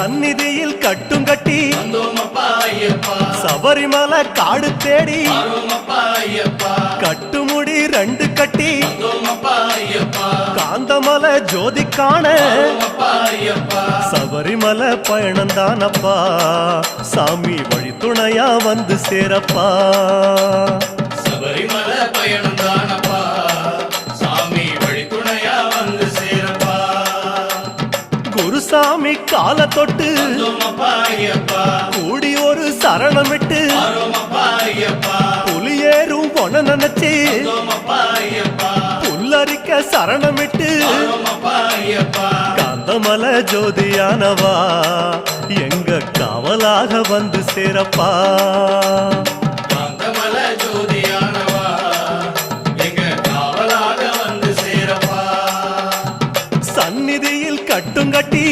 சந்நிதியில் கட்டும் கட்டி சபரிமலை காடு தேடி கட்டுமுடி 2 கட்டி காந்தமலை ஜோதி காண சபரிமலை பயணந்தானப்பா சாமி வழி துணையா வந்து சேரப்பா சபரிமலை பயணந்தானப்பா சாமி வழி துணையா வந்து சேரப்பா குருசாமி கால தொட்டு கூடி ஒரு சரணமிட்டு புலியேறும் பொன நினைச்சு புல்லரிக்க சரணமிட்டு காந்தமலை ஜோதியானவா எங்க காவலாக வந்து சேரப்பா காந்தமலை ஜோதியானவா எங்க காவலாக வந்து சேரப்பா சந்நிதியில் கட்டும் கட்டி